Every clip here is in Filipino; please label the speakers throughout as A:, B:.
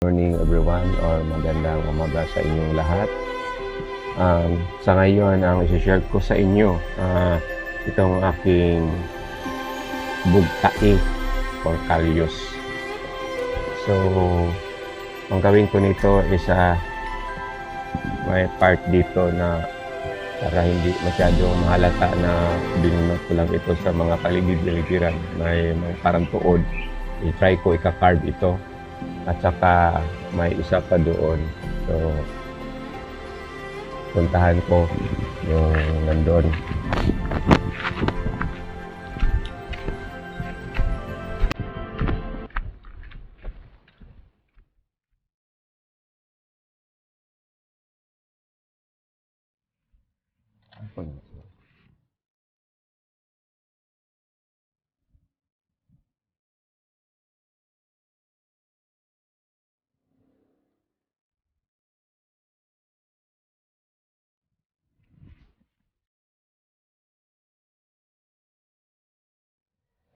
A: Morning everyone or magandang umaga sa inyong lahat. Sa ngayon, ang isi-share ko sa inyo itong aking bugtai or kalyos. So, ang gawin ko nito is may part dito na para hindi masyadong mahalata na binunot ko lang ito sa mga paligid-ligiran. May parang tuod. I-try ko ika-carve ito. At saka may isa pa doon. So, puntahan ko yung nandun.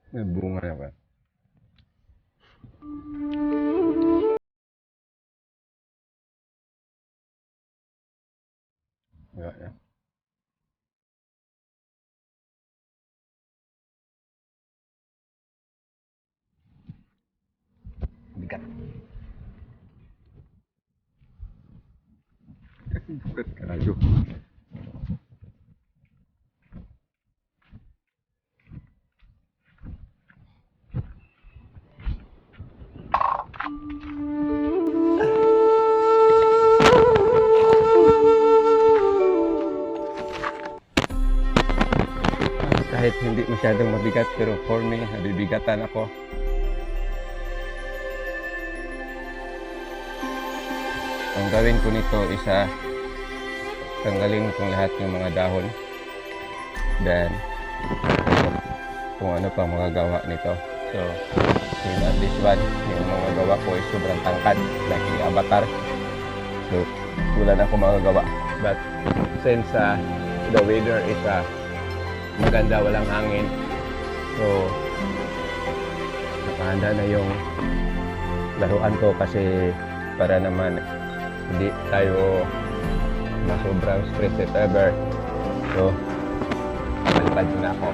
A: May bunga na ba? Yeah. Bigat. Bigat kayo. Kahit hindi masyadong mabigat, pero for me, nabibigatan ako. Ang gawin ko nito is tanggalin kong lahat yung mga dahon. Then, kung ano pa mga gawa nito. So, this one, yung mga gawa ko is sobrang tangkad, like yung avatar. So, wala na akong magagawa. But, since the weather is maganda, walang hangin. So, nakahanda na yung laruan ko kasi para naman hindi tayo masobrang stress if ever. So, malipad na ako.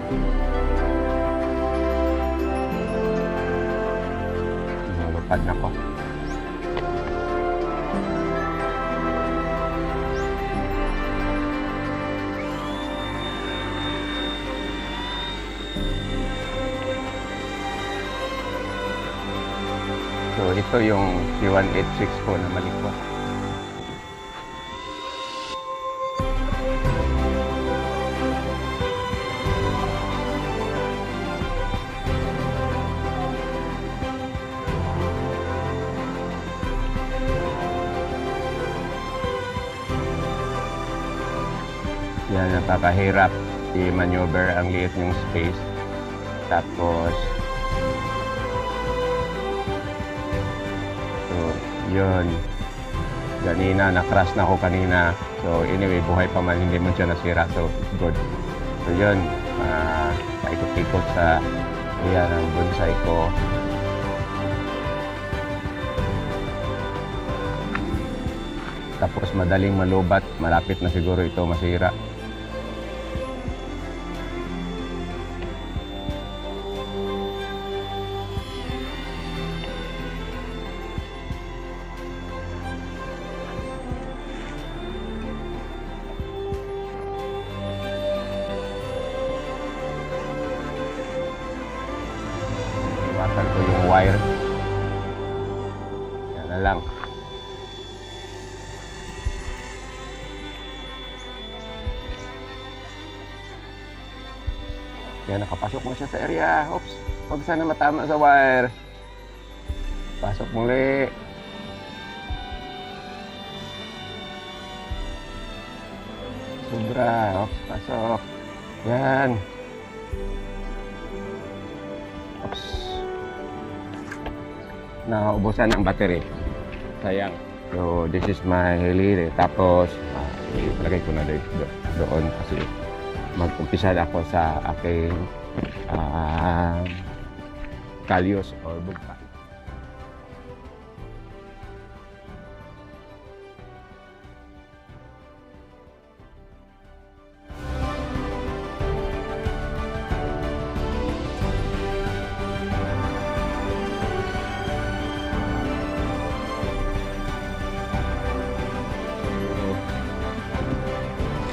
A: Malipad na ako. So, ito yung C186 ko na malikot. Yan, nakakahirap i-maneuver ang liit yung space. Tapos, yun, kanina na-crash na ako kanina. So anyway, buhay pa man, hindi mo siya nasira. So good. So yun, paikot-ikot sa iyan ang bonsai ko. Tapos madaling malubat, malapit na siguro ito masira. Iwasan ko yung wire. Yan na lang. Yan, nakapasok mo siya sa area. Oops, huwag sana matama sa wire. Pasok muli. Sobra. Oops, pasok. Yan. Oops. Naubusan ang battery. Sayang. So, this is my lead. Tapos, ilagay ko na doon kasi mag-umpisa ako sa aking kalyos or bugtai.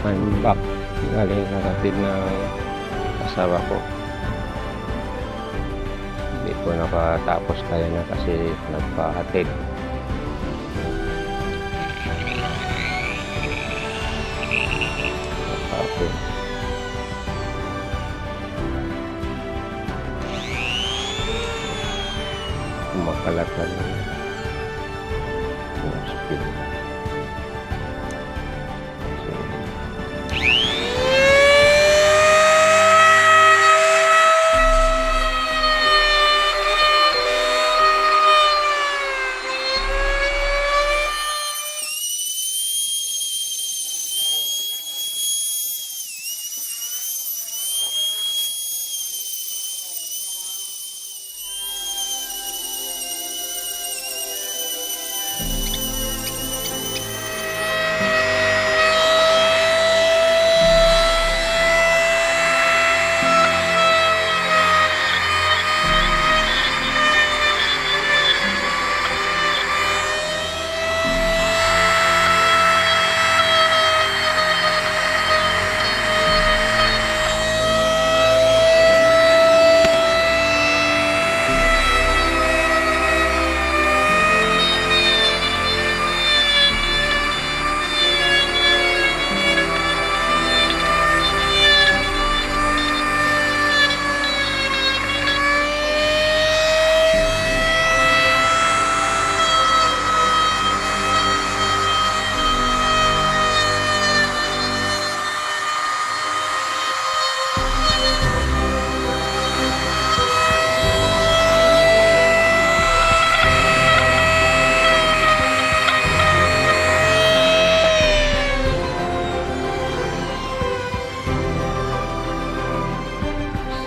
A: I'm back. Galing nakatid ng asawa ko. Hindi ko nakatapos kaya na kasi nagpahatid. Nagpahatid. Kumakalatan yung speed.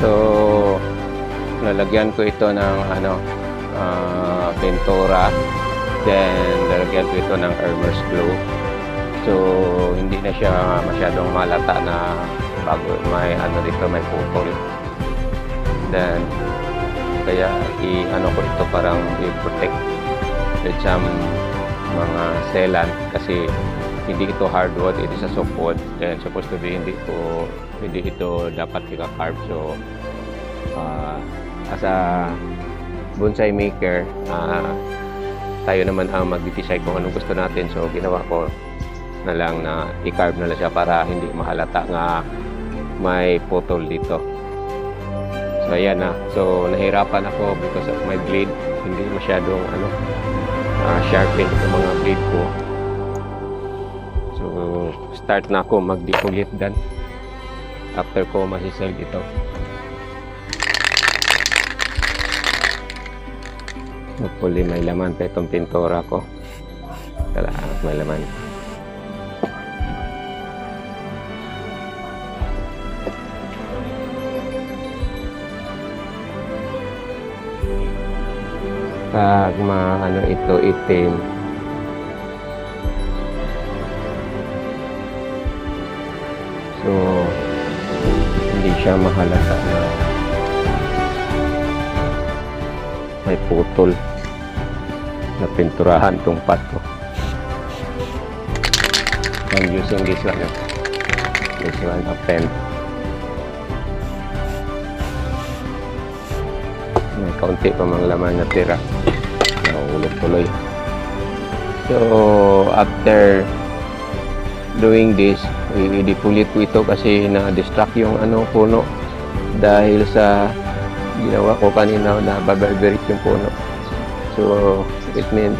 A: So, lalagyan ko ito ng pintura. Then, lalagyan ko ito ng Elmer's glue. So, hindi na siya masyadong malata na bago may dito, may putol. Then, kaya ko ito parang i-protect with some mga sealant kasi hindi ito hardwood, ito sa softwood. Then, supposed to be hindi ito dapat ika-carve. So, as a bonsai maker, tayo naman ang mag-decide kung anong gusto natin. So, ginawa ko na lang na i-carve na lang siya para hindi mahalata nga may putol dito. So, ayan na. So, nahirapan ako because of my blade. Hindi masyadong sharpen yung mga blade ko. So, start na ako mag-decollete dan. After ko masisell ito. Hopefully may laman pa itong pintura ko. Talagang may laman. Pag ito itim, so hindi siya mahalata na may putol na pinturahan tong pot ko. I'm using this one a pen. May kaunti pa mga laman na tira, nahulog tuloy. So after doing this, i-depulit ko ito kasi na-distract yung puno dahil sa ginawa ko kanina na babarberit yung puno. So it means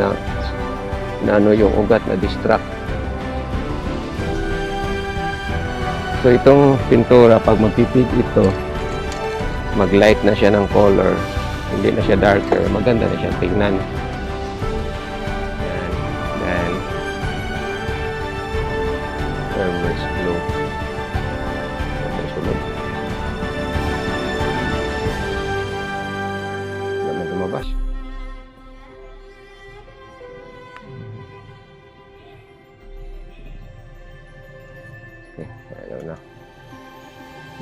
A: na yung ugat na distract. So itong pintura, pag magpipig ito, mag-light na siya ng color, hindi na siya darker, maganda na siya tingnan. Then Elmer's glue. Sunod. Naman lumabas. Okay, ano na.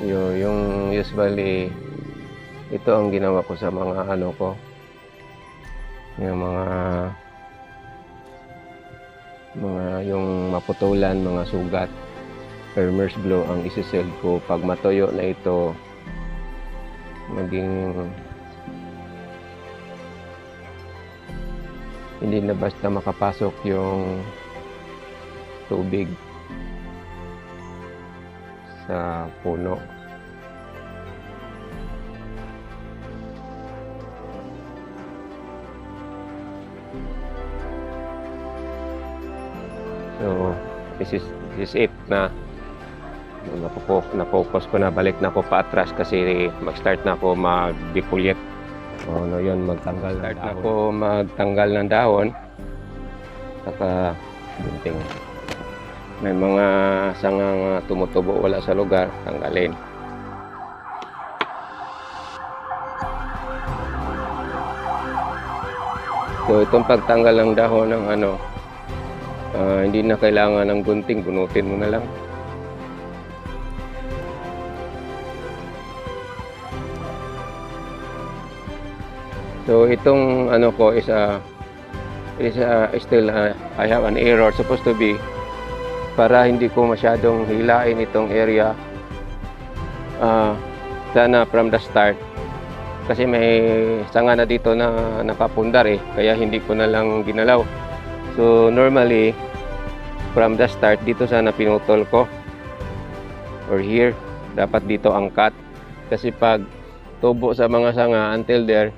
A: Yung usually ito ang ginawa ko sa mga ko, yung mga yung maputulan, mga sugat. farmer's glue ang isi-sell ko. Pag matuyo na ito, maging hindi na basta makapasok yung tubig sa puno. So, this is it na na-focus ko na, balik na ako paatras kasi mag-start na ako mag-defoliate. O ano yun, magtanggal na ako magtanggal ng dahon. Saka gunting. May mga sangang tumutubo wala sa lugar, tanggalin. So itong pagtanggal ng dahon ng hindi na kailangan ng gunting, bunutin mo na lang. So itong ko is still I have an error, supposed to be para hindi ko masyadong hilain itong area. Sana from the start, kasi may sanga na dito na nakapundar kaya hindi ko na lang ginalaw. So normally from the start dito sana pinutol ko, or here dapat dito ang cut, kasi pag tubo sa mga sanga until there,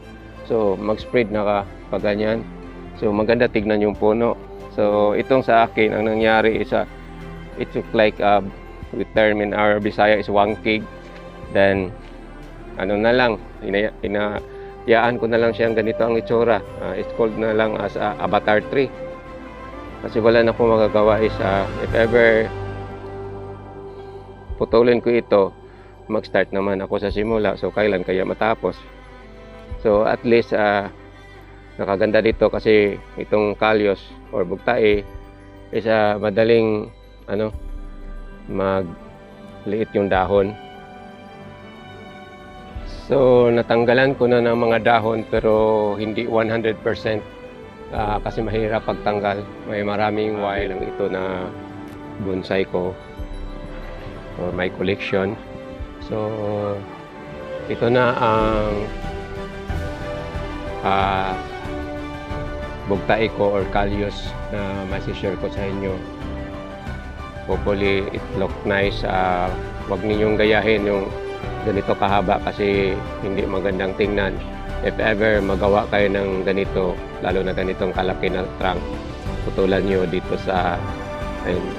A: so mag-spread na pag ganyan. So maganda tignan yung puno. So itong sa akin ang nangyari is it took like we term in our Bisaya is wangkig. Then na lang, inayaan ko na lang siyang ganito ang itsura. It's called na lang as avatar tree. Kasi wala na akong magagawa is if ever putulin ko ito, mag-start naman ako sa simula. So kailan kaya matapos? So at least nakaganda dito kasi itong kalyos or bugtae is madaling magliit yung dahon. So natanggalan ko na ng mga dahon pero hindi 100%. Kasi mahirap pagtanggal. May maraming wire lang ito na bonsai ko or my collection. So ito na ang bugtae ko or kalyos na masishare ko sa inyo. Hopefully it look nice. Huwag ninyong gayahin yung ganito kahaba kasi hindi magandang tingnan. If ever magawa kayo ng ganito, lalo na ganitong kalaki na trunk, putulan nyo dito sa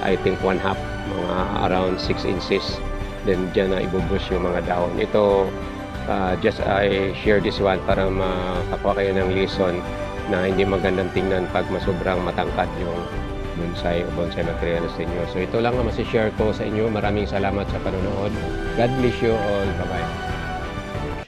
A: I think 1/2, mga around 6 inches. Then dyan na ibubush yung mga dahon. Ito just I share this one para makakuha kayo ng lesson na hindi magandang tingnan pag masobrang matangkad yung bonsai o bonsai materials ninyo. So ito lang ang masishare ko sa inyo. Maraming salamat sa panonood. God bless you all. Bye-bye.